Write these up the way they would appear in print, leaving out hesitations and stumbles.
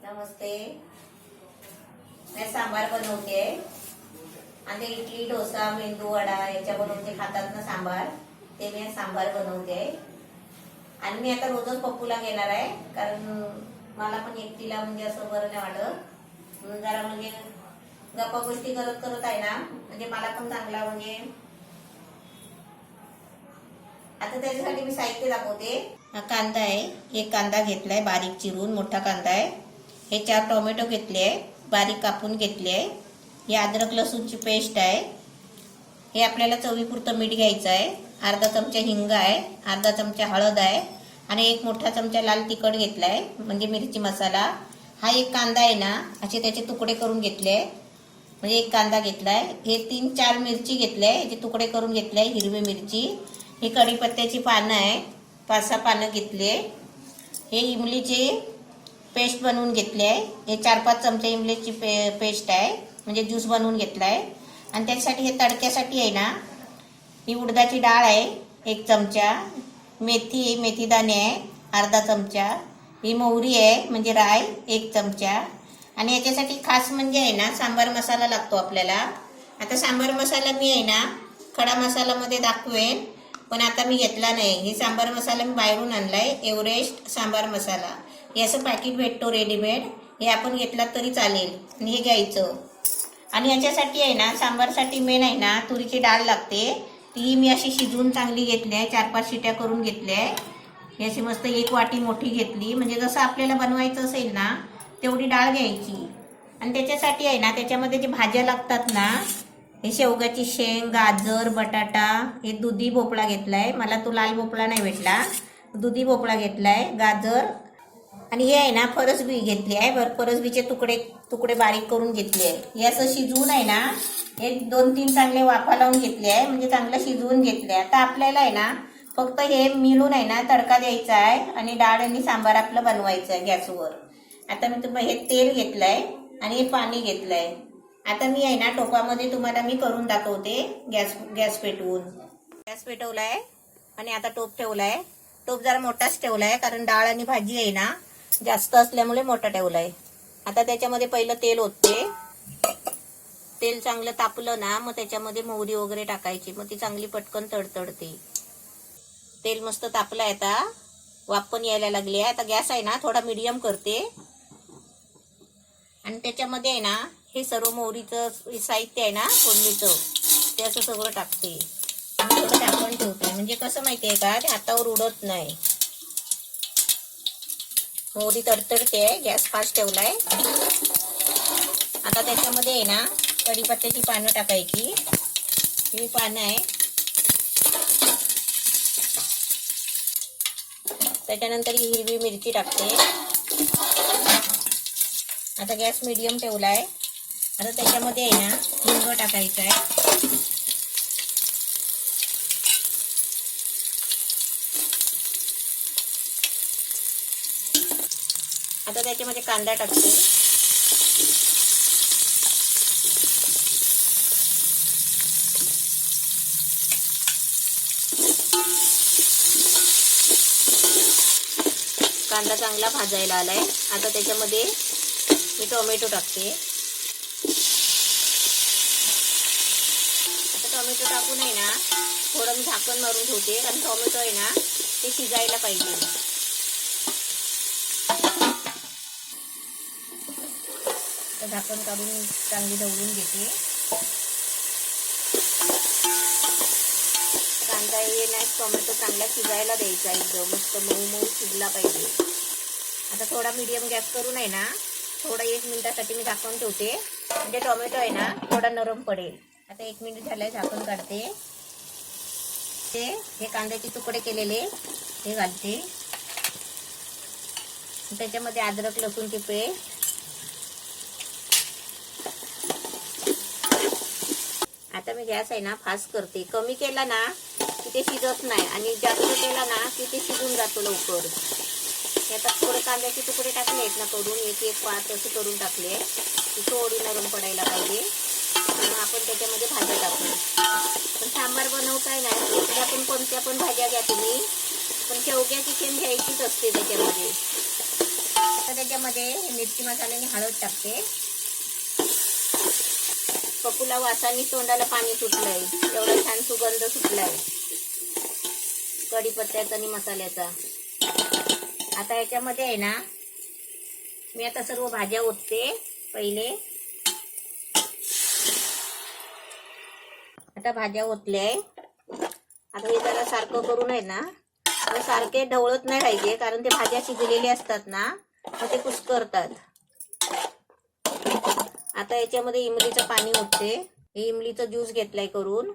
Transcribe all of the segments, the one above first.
नमस्ते. मैं सांबार बनवते. आणि इडली डोसा मेंदू वडा याच्या बनवते खातात ना सांबार, ते मी सांबार बनवते. आणि मी आता रोजच पप्पूला घेणार आहे, कारण मला पण एकटीला म्हणजे असं बरं नाही वाटत. म्हणून जरा म्हणजे गप्पा गोष्टी करत करत आहे ना, म्हणजे मला पण चांगला म्हणजे. आता त्याच्यासाठी मी साहित्य दाखवते. हा कांदा आहे, एक कांदा घेतलाय बारीक चिरून, मोठा कांदा आहे. हे 4 टोमॅटो घेतले आहे, बारीक कापून घेतले आहे. ही अद्रक लसूणची पेस्ट आहे. हे आपल्याला चवीपुरतं मीठ घ्यायचं आहे. अर्धा चमचा हिंग आहे, अर्धा चमचा हळद आहे आणि एक मोठा चमचा लाल तिखट घेतलाय, म्हणजे मिरची मसाला. हा एक कांदा आहे ना, असे त्याचे तुकडे करून घेतले, म्हणजे एक कांदा घेतलाय. हे 3-4 मिरची घेतले, याचे तुकडे करून घेतले, हिरवी मिरची. ही कढीपत्त्याची पानं आहे, 5-6 पानं घेतले. हे इमलीची पेस्ट बनवून घेतली आहे. हे 4-5 चमचे इमलीची पेस्ट आहे, म्हणजे ज्यूस बनवून घेतलाय. आणि त्यासाठी हे तडक्यासाठी आहे ना, ही उडदाची डाळ आहे 1 चमचा, मेथी दाणे आहे अर्धा चमचा, ही मोहरी आहे म्हणजे राय 1 चमचा. आणि याच्यासाठी खास म्हणजे आहे ना, सांबार मसाला लागतो आपल्याला. आता सांबार मसाला मी आहे ना खडा मसालामध्ये दाखवेन, पण आता मी घेतला नाही. हे सांबार मसाला मी बाहेरून आणलाय, एव्हरेस्ट सांबार मसाला. हे असं पॅकेट भेटतो रेडीमेड, हे आपण घेतला तरी चालेल. आणि हे घ्यायचं. आणि याच्यासाठी आहे ना, सांबारसाठी मेन आहे ना, तुरीची डाळ लागते. ती मी अशी शिजवून चांगली घेतली आहे, 4-5 शिट्या करून घेतल्या आहे. ही अशी मस्त 1 वाटी मोठी घेतली, म्हणजे जसं आपल्याला बनवायचं असेल ना तेवढी डाळ घ्यायची. आणि त्याच्यासाठी आहे ना, त्याच्यामध्ये जे भाज्या लागतात ना, हे शेवगाची शेंग, गाजर, बटाटा, हे दुधी भोपळा घेतलाय. मला तो लाल भोपळा नाही भेटला, दुधी भोपळा घेतलाय, गाजर. आणि हे आहे ना फरसबी घेतली आहे, फरसबीचे तुकडे बारीक करून घेतले आहे. हे असं शिजवून आहे ना, हे 2-3 चांगले वाफा लावून घेतले आहे, म्हणजे चांगलं शिजवून घेतले. आता आपल्याला आहे ना फक्त हे मिळून आहे ना तडका द्यायचा आहे आणि डाळ आणि सांबार आपलं बनवायचं आहे गॅसवर. आता मी तुम्हाला हे तेल घेतलंय आणि हे पाणी घेतलंय. आता मी आहे ना टोपामध्ये तुम्हाला मी करून दाखवते. गॅस पेटवलाय आणि आता टोप ठेवलाय. टोप जरा मोठाच ठेवलाय, कारण डाळ आणि भाजी आहे ना जास्त असल्यामुळे मोठा ठेवलाय. आता त्याच्यामध्ये पहिलं तेल ओतते. तेल चांगलं तापलं ना, मग त्याच्यामध्ये मोहरी वगैरे टाकायची, मग ती चांगली पटकन तडतडते. तेल मस्त तापलंय, आता वाफ पण यायला लागली आहे. आता गॅस आहे ना थोडा मीडियम करते आणि त्याच्यामध्ये आहे ना हे सर्व मोहरीचं साहित्य आहे ना फोडणीचं, ते असं सगळं टाकते. थोडं झाकण ठेवते, म्हणजे कसं माहितीये का, ते हातावर उडत नाही. मोहरी तडतडते, गॅस फास्ट ठेवलाय. आता त्याच्यामध्ये आहे ना कढीपत्त्याची पानं टाकायची. ही पानं आहे. त्याच्यानंतर ही हिरवी मिरची टाकते. आता गॅस मीडियम ठेवलाय. आता त्याच्यामध्ये आहे ना हिंग टाकायचा आहे. आता त्याच्यामध्ये कांदा टाकते. कांदा चांगला भाजायला आलाय. आता त्याच्यामध्ये मी टोमॅटो टाकते. आता टोमॅटो टाकून आहे ना थोडं मी झाकण मारून ठेवते, कारण टोमॅटो आहे ना ते शिजायला पाहिजे. तर झाकण काढून चांगली ढवळून घेते. कांदा हे ना टोमॅटो चांगला शिजायला द्यायचा, एकदम मस्त मऊ शिजला पाहिजे. आता थोडा मीडियम गॅस करून आहे ना थोडा 1 मिनिटासाठी मी झाकण ठेवते, म्हणजे टोमॅटो आहे ना थोडा नरम पडेल. आता 1 मिनिट झालंय, झाकण काढते. हे कांद्याचे तुकडे केलेले हे घालते. त्याच्यामध्ये अद्रक लसूणची पेस्ट. आता मी गॅस आहे ना फास्ट करते. कमी केला ना की ते शिजत नाही, आणि जास्त केला ना की ते शिजून जातो लवकर. आता थोडे कांद्याचे तुकडे टाकले आहेत ना करून, 1-1 पात असे करून टाकले, ती थोडी नरम पडायला पाहिजे. मग आपण त्याच्यामध्ये भाज्या टाकू. पण सांबार बनवताय ना इकडे आपण कोणत्या पण भाज्या घ्या तुम्ही, पण शेवग्याची शेंग घ्यायचीच असते त्याच्यामध्ये. आता त्याच्यामध्ये मिरची मसाल्याने हळद टाकते. पप्पूला वासानी तोंडाला पाणी सुटलंय, एवढा छान सुगंध सुटलाय कढीपत्त्याचा आणि मसाल्याचा. आता याच्यामध्ये आहे ना, मी आता सर्व भाज्या ओतते पहिले. आता भाज्या ओतल्या. आता हे जरा सारखं करून आहे ना, सारखे ढवळत नाही पाहिजे, कारण ते भाज्या शिजलेल्या असतात ना, मग ते कुस्करतात. आता याच्यामध्ये इमलीचं पाणी ओतते. हे इमलीचं ज्यूस घेतलाय करून.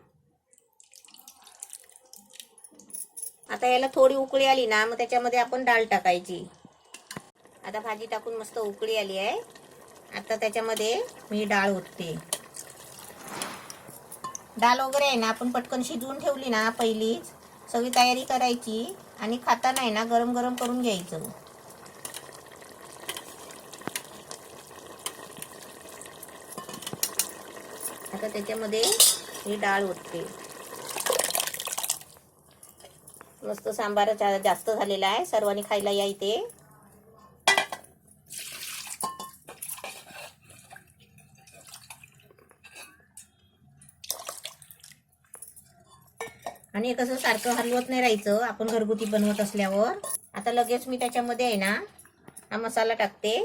आता याला थोडी उकळी आली ना, मग त्याच्यामध्ये आपण डाळ टाकायची. आता भाजी टाकून मस्त उकळी आली आहे. आता त्याच्यामध्ये मी डाळ ओतते. डाळ वगैरे आहे ना, आपण पटकन शिजवून ठेवली ना, पहिलीच सगळी तयारी करायची आणि खाताना आहे ना, गरम गरम करून घ्यायचं. आता त्याच्यामध्ये ही डाळ ओतते. मस्त सांबार जास्त झालेला आहे, सर्वांनी खायला या इथे. आणि हे कसं सारखं हलवत नाही राहायचं, आपण घरगुती बनवत असल्यावर. आता लगेच मी त्याच्यामध्ये आहे ना, हा मसाला टाकते.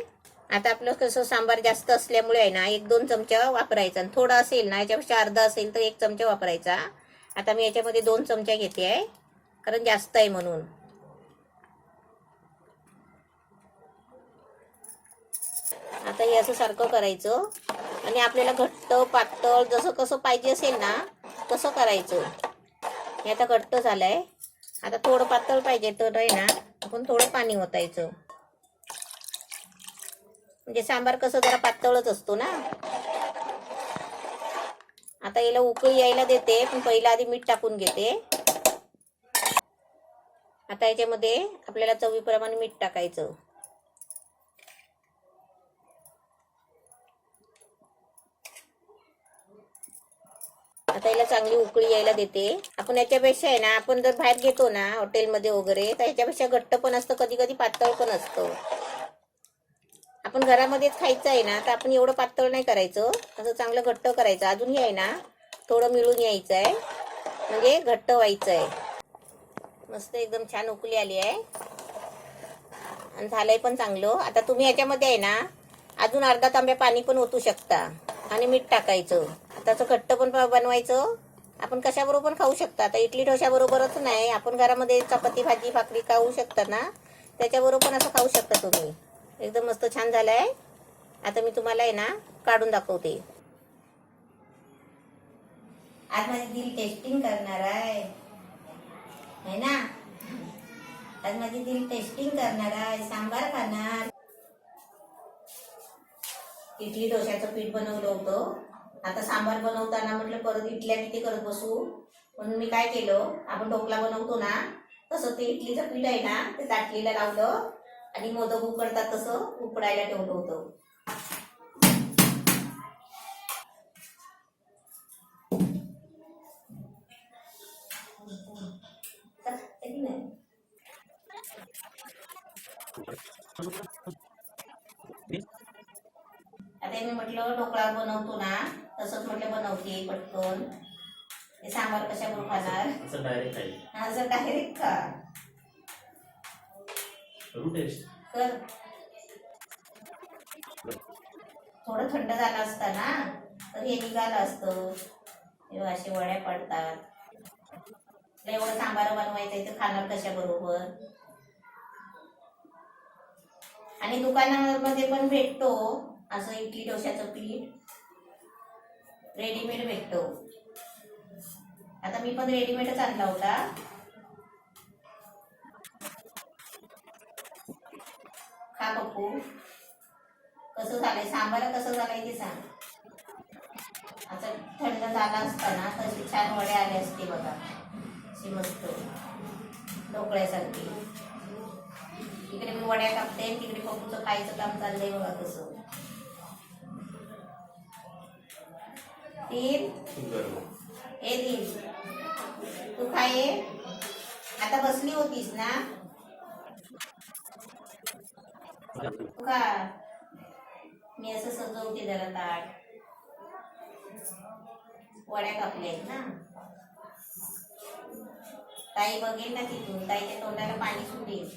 आता आपलं कसं सांबार जास्त असल्यामुळे आहे ना, 1-2 चमचा वापरायचा. आणि थोडा असेल ना, याच्यापेक्षा अर्धा असेल तर 1 चमचा वापरायचा. आता मी याच्यामध्ये 2 चमचा घेते आहे, कारण जास्त आहे म्हणून. आता हे असं सारखं करायचं आणि आपल्याला घट्ट पातळ जसं कसं पाहिजे असेल ना, तसं करायचं. हे आता घट्ट झालंय. आता थोडं पातळ पाहिजे तर आहे ना, आपण थोडं पाणी ओतायचं. म्हणजे सांबार कसं जरा पातळच असतो ना. आता याला उकळी यायला देते, पण पहिला आधी मीठ टाकून घेते. आता याच्यामध्ये आपल्याला चवीप्रमाणे मीठ टाकायचं. आता याला चांगली उकळी यायला देते. आपण याच्यापेक्षा आहे ना, आपण जर बाहेर घेतो ना हॉटेलमध्ये वगैरे, तर याच्यापेक्षा घट्ट पण असतं, कधी कधी पातळ पण असतं. आपण घरामध्येच खायचं आहे ना, तर आपण एवढं पातळ नाही करायचं, असं चांगलं घट्ट करायचं. अजूनही आहे ना, थोडं मिळून यायचं आहे, म्हणजे घट्ट व्हायचं आहे. मस्त एकदम छान उकळी आली आहे आणि झालंय पण चांगलं. आता तुम्ही याच्यामध्ये आहे ना, अजून अर्धा तांब्या पाणी पण ओतू शकता आणि मीठ टाकायचं. त्याचं घट्ट पण बनवायचं. आपण कशाबरोबर पण खाऊ शकता. आता इडली डोशा बरोबरच नाही, आपण घरामध्ये चपाती भाजी भाकरी खाऊ शकता ना, त्याच्याबरोबर पण असं खाऊ शकता तुम्ही. एकदम मस्त छान झालंय. आता मी तुम्हाला आहे ना, काढून दाखवते. आज माझी दिल टेस्टिंग करणार आहे ना. आज माझी दिल टेस्टिंग करणार आहे, सांबार खाणार. इडली डोशाचं पीठ बनवलं होतं. आता सांबार बनवताना म्हटलं परत इडल्या किती करत बसू, म्हणून मी काय केलं, आपण ढोकळा बनवतो ना, तसं ते इडलीचं पीठ आहे ना, ते ताटलीला लावलं आणि मोदक उकडतात तसं उकडायला ठेवलं होतं. आता मी म्हटलं ढोकळा बनवतो ना, तसंच म्हटलं बनवते पटकन. हे सांबार कशाबरोबर खाणार, असं डायरेक्ट खा. कर. थोडं थंड झालं असतं ना, तर हे निघालं असतं. तेव्हा असे वड्या पडतात. एवढं सांबार बनवायचंय तर खाणार कशाबरोबर. आणि दुकानामध्ये पण भेटतो असं इडली डोशाचं पीठ, रेडीमेड भेटतो. आता मी पण रेडीमेडच आणला होता. खा पप्पू. कसं झालंय सांबार, कसं झालंय ते सांग. असं थंड झाला असताना तशी छान वडे आले असते बघा, अशी मस्त ढोकळ्यासारखी. इकडे मी वड्या टाकते, तिकडे पप्पूचं खायचं काम चाललंय बघा कसं. तीन हे तीन तू खाये. आता बसली होतीस ना, का मी असं सजवते जरा ताट. वड्या कापल्या आहेत ना. ताई बघेल ना तिथून, ताईच्या तोंडाला पाणी सुटेल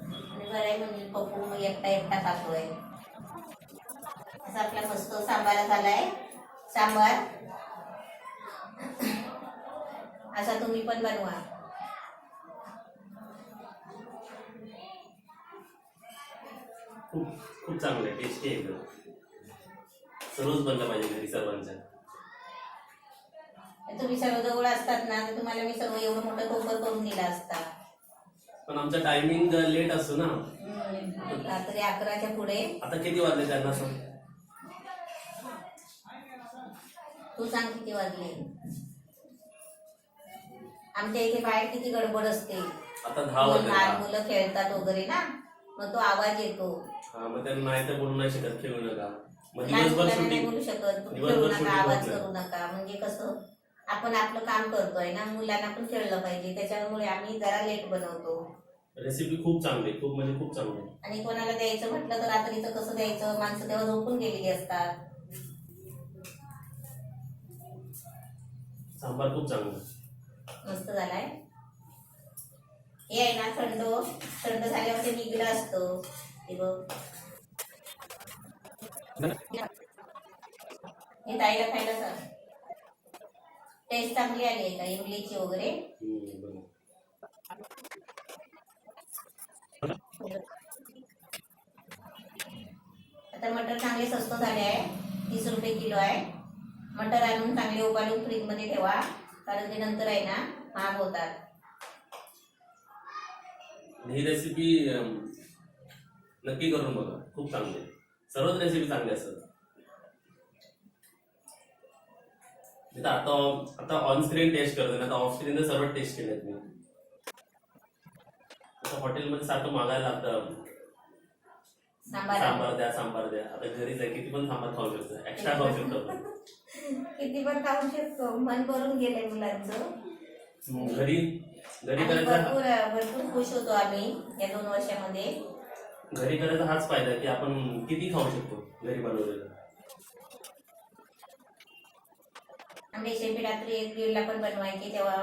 आणि बरं म्हणजे पप्पू मग एकटा एकटा खातोय. असा आपला मस्त सांबार झालाय. सांबार असा तुम्ही पण बनवा. खूप खूप चांगलं आहे, टेस्टी आहे एकदम. सर्वच बनलं पाहिजे घरी सर्वांच्या. तुम्ही सर्व जवळ असतात ना तर तुम्हाला मी सर्व एवढं मोठं टोपर करून दिला असता. पण आमचा टायमिंग लेट असतो ना. रात्री 11च्या पुढे. आता किती वाजले त्यांना सांग? तू सांग किती वाजले. आमच्या इथे बाहेर किती गडबड असते. आता 10 वाजले. लहान मुलं खेळतात वगैरे ना, मग तो आवाज येतो. हा, मग त्यांना नाही तर बोलू नाही शकत, खेळू नका. मग लहान दिवसभर मुलांना नाही शूटिंग, बोलू शकत, खेळू दिवसभर नका, shooting आवाज होत करू नका. म्हणजे कसं आपण आपलं काम करतोय ना, मुलांना पण खेळलं पाहिजे. त्याच्यामुळे आम्ही जरा लेट बनवतो. रेसिपी खूप चांगली, खूप म्हणजे खूप चांगली. आणि कोणाला द्यायचं म्हटलं तर रात्रीचं कसं द्यायचं, माणसं तेव्हा झोपून गेलेली असतात. सांबार खूप चांगला, मस्त झालाय. हे आहे ना थंड थंड झाल्यावर ते निघलं असतं ते बघ. हे ताईला खायला सांग. टेस्ट चांगली आली आहे का इमलीची वगैरे. आता मटर चांगले स्वस्त झाले आहे. 30 रुपये किलो आहे. मटर आणून चांगले उबालून फ्रीज मध्ये ठेवा, कारण ते नंतर आहे ना महाग होतात. ही रेसिपी नक्की करून बघा, खूप चांगली आहे. सर्वच रेसिपी चांगली असतात. आता आता ऑन स्क्रीन टेस्ट करतोय ना, आता ऑफ स्क्रीन सर्व टेस्ट केलेत मी. आता हॉटेलमध्ये सारखं मागायला लागतं, सांबार द्या सांबार द्या. आता घरीच आहे, किती पण सांबार खाऊ शकतो, एक्स्ट्रा खाऊ शकतो. किती पण खाऊ शकतो. मन भरून गेलंय मुलांचं. घरी घरी करायचा, भरपूर खुश होतो आम्ही या 2 वर्षामध्ये. घरी करायचा हाच फायदा की आपण किती खाऊ शकतो घरी बनवलेलं. आम्ही रेसिपी रात्री 1-1:30 पण बनवायची. तेव्हा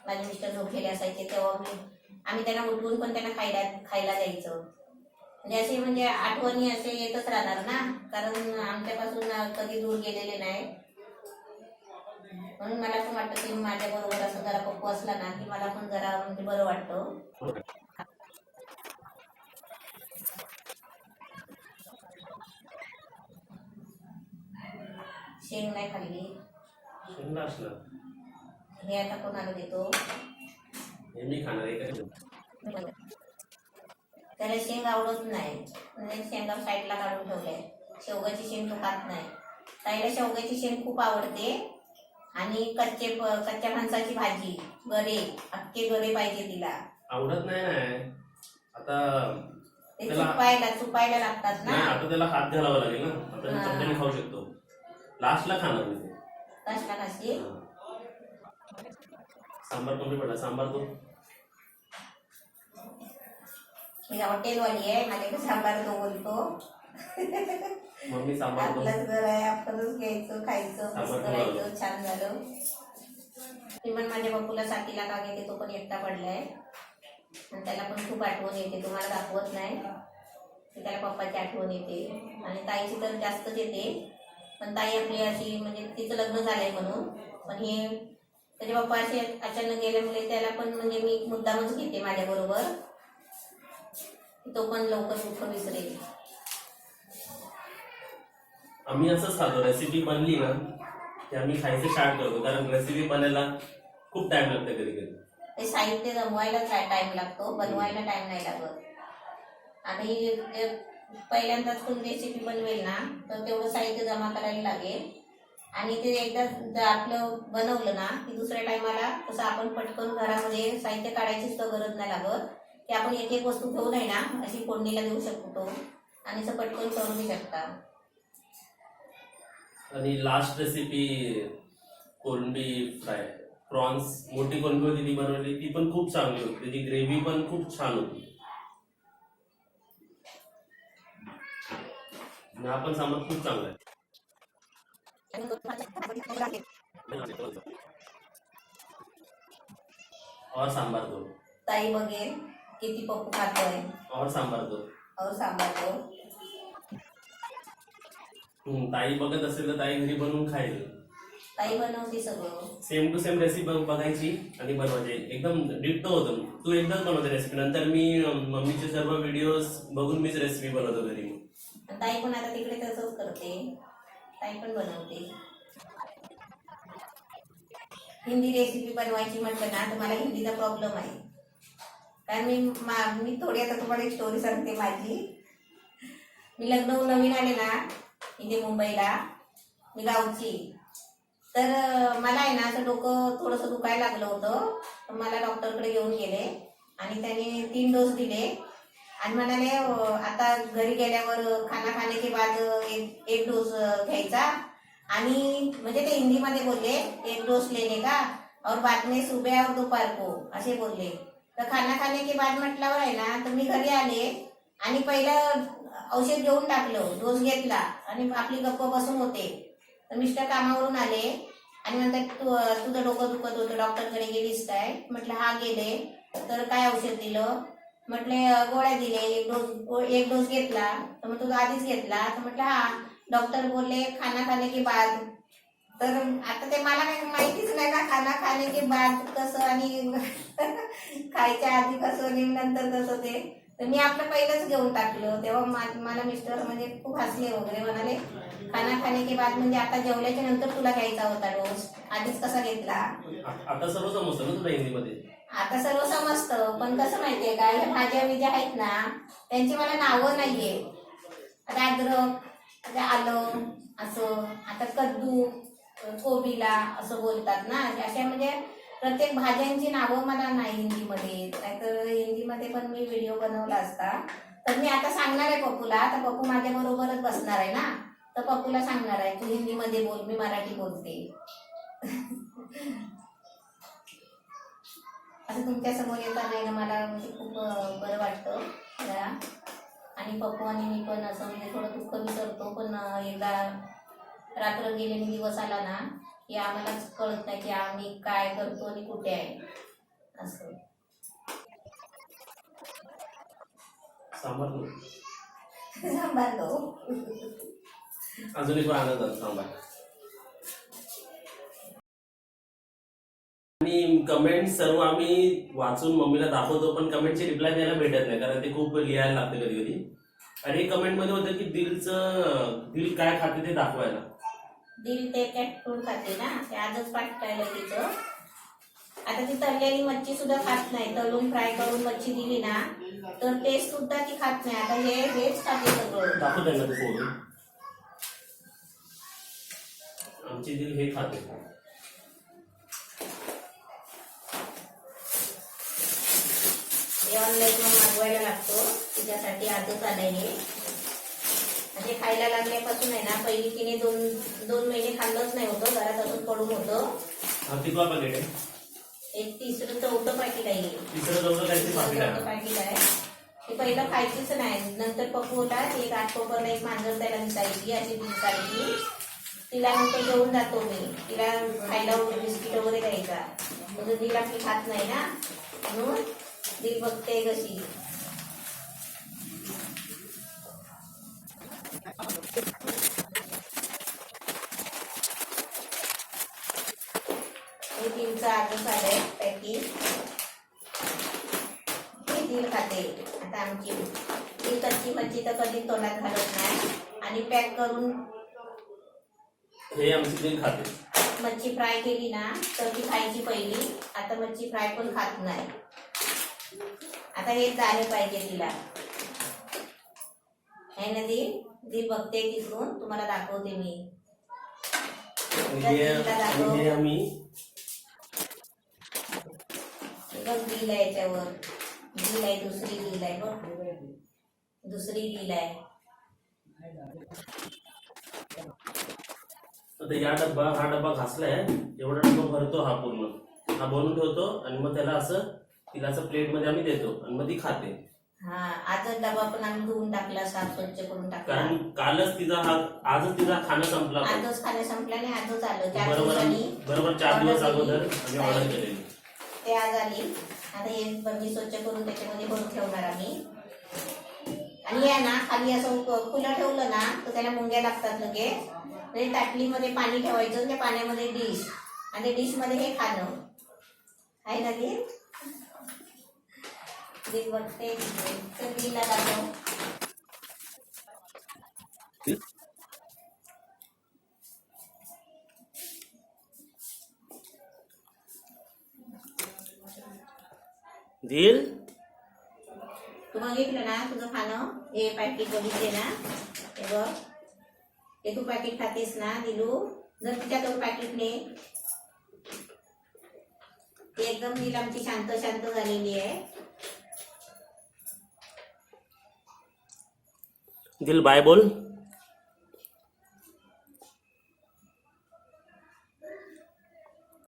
माझे मिस्टर झोपलेले असायचे, तेव्हा आम्ही त्यांना उठवून पण त्यांना खायला द्यायचं. म्हणजे असे म्हणजे आठवणी असे येतच राहणार ना, कारण आमच्यापासून कधी दूर गेलेले नाही. म्हणून मला पण वाटतं की माझ्या बरोबर असं जरा पप्पू असला ना की मला पण जरा म्हणजे बरं वाटतं. शेंग नाही खाल्ली. शेंगला असलं हे आता कोणाला देतो. हे मी खाणार आहे का? त्याला शेंग आवडत नाही, म्हणजे शेंगा साईडला काढून ठेवले. शेवगाची शेंग तो खात नाही. ताईला शेवगाची शेंग खूप आवडते. आणि कच्च्या माणसाची भाजी, गरे, अख्खे गरे पाहिजे तिला. आवडत नाही ना. आता ते चुपायला लागतात ना. आता त्याला हात घालावा लागेल ना. आता मी चमच्याने खाऊ शकतो, लास्टला खाणार मी. लास्टला खाशी. सांबार कमी पडला. सांबार तो हॉटेलवाली आहे, माझ्याकडे सांबार तो बोलतो. मम्मी सांबार आपलंच घर आहे, आपणच घ्यायचं, खायचं, मस्त राहायचं. छान झालं. मी पण माझ्या बापूला साथीला का घेते, तो पण एकटा पडलाय आणि त्याला पण खूप आठवण येते. तुम्हाला दाखवत नाही, त्याला पप्पाची आठवण येते. आणि ताईची तर जास्तच येते. पण ताई आपली अशी म्हणजे तिचं लग्न झालंय म्हणून, पण हे त्याचे पप्पा असे अचानक गेल्यामुळे त्याला पण म्हणजे मी मुद्दामच घेते माझ्या बरोबर, तो पण लवकर दुःख विसरेल. आम्ही असंच खातो. रेसिपी बनली ना की आम्ही खायचं स्टार्ट करतो, कारण रेसिपी बनायला खूप टाइम लागतो. कधी कधी ते साहित्य जमवायला टाइम लागतो, बनवायला टाइम नाही लागत. आता ही पहिल्यांदाच कोणी रेसिपी बनवेल ना तर तेवढं साहित्य जमा करायला लागेल. आणि ते एकदा आपलं बनवलं ना की दुसऱ्या टायमाला कसं आपण पटकन घरामध्ये साहित्य काढायचीच तर गरज नाही लागत, की आपण एक एक वस्तू घेऊन आहे ना अशी फोडणीला देऊ शकतो आणि असं पटकन करू शकता. आणि लास्ट रेसिपी कोलंबी फ्राय, प्रॉन्स, मोठी कोलंबी होती ती बनवली, ती पण खूप चांगली होती. त्याची ग्रेव्ही पण खूप छान होती. आणि हा पण सांबार खूप चांगला आहे. और सांबार दो. ताई बघेल किती पप्पू खातोय और सांबार दो. और सांबार दो. ताई बघत असेल तर ताई घरी बनवून खाईल. ताई बनवते सगळं. सेम टू सेम रेसिपी बघायची आणि बनवायची. एकदम डिट्टो होतं. तू एकदाच बनवते रेसिपी, नंतर मी मम्मीचे सर्व व्हिडिओज बघून मीच रेसिपी बनवतो घरी. ताई पण आता तिकडे तसंच करते. ताई पण बनवते. हिंदी रेसिपी बनवायची म्हटलं ना तर मला हिंदीचा प्रॉब्लेम आहे. कारण मी थोडी आता तुम्हाला एक स्टोरी सांगते माझी. मी लग्न होऊन नवीन आले ना इथे मुंबईला, मी गावची. तर मला आहे ना असं डोकं थोडंसं दुखायला लागलं होतं. तर मला डॉक्टरकडे घेऊन गेले आणि त्याने 3 डोस दिले आणि म्हणाले आता घरी गेल्यावर खाना खाने के बाद एक डोस घ्यायचा. आणि म्हणजे ते हिंदीमध्ये बोलले 1 डोस लेने का और बाद में सुबह और दोपहर को असे बोलले. तर खाना खाने के बाद म्हटल्यावर आहे ना तर मी घरी आले आणि पहिलं औषध घेऊन टाकलं, डोस घेतला आणि आपली गप्प बसून होते. तर मिस्टर कामावरून आले आणि नंतर तुझं डोकं दुखत होतं, डॉक्टरकडे गेलीस काय? म्हटलं हा गेले. तर काय औषध दिलं? म्हटले गोळ्या दिले. एक डोस घेतला. तर मग तुझा आधीच घेतला? तर म्हटलं हा. डॉक्टर बोलले खाना खाने के बाद. तर आता ते मला काही माहितीच नाही ना खाना खाने के बाद कसं आणि खायच्या आधी कसं आणि नंतर कसं ते. तर मी आपलं पहिलंच घेऊन टाकलं. तेव्हा मला मिस्टर म्हणजे खूप हसले वगैरे, म्हणाले खाना खाने के बाद म्हणजे आता जेवल्याच्या नंतर तुला घ्यायचा होता डोस, आधीच कसा घेतला? आता सर्व समजतं ना तुला हिंदीमध्ये? आता सर्व समजतं, पण कसं माहितीये का, ह्या भाज्या ज्या आहेत ना त्यांची मला नावं नाहीये. आता अद्रक, आता आलं असं, आता कद्दू, कोबीला असं बोलतात ना, अशा म्हणजे प्रत्येक भाज्यांची नावं मला नाही हिंदीमध्ये. नाहीतर हिंदीमध्ये पण मी व्हिडिओ बनवला असता. तर मी आता सांगणार आहे पप्पूला. तर पप्पू माझ्या बरोबरच बसणार आहे ना, तर पप्पूला सांगणार आहे तू हिंदीमध्ये बोल, मी मराठी बोलते. असं तुमच्या समोर येताना मला म्हणजे खूप बरं वाटतं जरा. आणि पप्पू आणि मी पण असं म्हणजे थोडं दुःख विसरतो. पण एकदा रात्र गेलेली दिवस आला ना की आम्हालाच कळत नाही की आम्ही काय करतो आणि कुठे आहे असं. सांबार दो. सांभार दो. अजून एक आनंद सांबार. आणि कमेंट सर्व आम्ही वाचून मम्मीला दाखवतो, पण कमेंटची रिप्लाय द्यायला भेटत नाही कारण ते खूप लिहायला लागते कधी कधी. आणि कमेंट मध्ये होतं की दिल काय खाते ते दाखवायला. दिल ते कॅट फूड खाते ना, ते आजच पाठवायला तिचं. आता ती तळलेली मच्छी सुद्धा खात नाही. तळून फ्राय करून मच्छी दिली ना तर ते सुद्धा ती खात नाही. आता हेच खाते सगळं. दाखव त्यांना ते फोटो. आमची दिल हे खाते. ऑनलाईन मागवायला लागतो तिच्यासाठी आजच आलंय हे. म्हणजे खायला लागल्यापासून आहे ना, पहिली तिने दोन महिने खाल्लंच नाही होतं, घरात अजून पडून होतं. कितवा पॅकेट आहे? एक 3रं-4थं पाकिट आहे. 3रं-4थं काहीतरी पाकिट आहे. ते पहिलं खायचीच नाही. नंतर पप्पू होता, एक 8 कोपरला एक मांजर त्याला दिसायची, अशी दिसायची. तिला नंतर घेऊन जातो मी, तिला खायला बिस्किट वगैरे द्यायचा. म्हणजे दिल आपली खात नाही ना, म्हणून दिल बघते कशी. हे दिलचं आजच आलंय पॅकिंग. हे दिल खाते आता आमची. ही कच्ची मच्छी तर कधी तोंडात घालत नाही आणि पॅक करून हे आमची दिल खाते. मच्छी फ्राय केली ना तर ती खायची पहिली. आता मच्छी फ्राय पण खात नाही. आता हेच झालं पाहिजे तिला. है ना दिल बघते तिकडून, तुम्हाला दाखवते मी. हे आम्ही बघ दिल आहे याच्यावर. दिल आहे, दुसरी दिल आहे बघ, दुसरी दिल आहे. आता हा डब्बा घासलाय, एवढा डब्बा भरतो हा पूर्ण. हा बनवून ठेवतो आणि मग त्याला असं तिला असं प्लेट मध्ये आम्ही देतो आणि मग ती खाते. हा आजच डबा पण आम्ही धुवून टाकला, साफ स्वच्छ करून टाकला. कारण आजच तिचा खाणं संपला होता. आजच खाणं संपलं आणि आजच आलो 4 बरोबर दिवसांनी. 4 दिवस order अगोदर केली. आम्ही ऑर्डर केलेली. ते आज आली. आता हे बर्नी स्वच्छ करून त्याच्यामध्ये भरून ठेवणार आम्ही. आणि या ना खाली असं खुलं ठेवलं ना तर त्याला मुंग्या लागतात लगेच. म्हणजे ताटलीमध्ये पाणी ठेवायचं, त्या पाण्यामध्ये डिश आणि डिश मध्ये हे खाणं आहे ना. दिल बघते तर दिलला दाखव. दिल तू बघितलं ना तुझं खाणं, हे पॅकेट बघितले ना, हे बघ हे तू पॅकेट खातेस ना दिलू. जर तिच्याकडून पॅकेट ने ती एकदम दिल आमची शांत शांत झालेली आहे. दिल बाय बोल.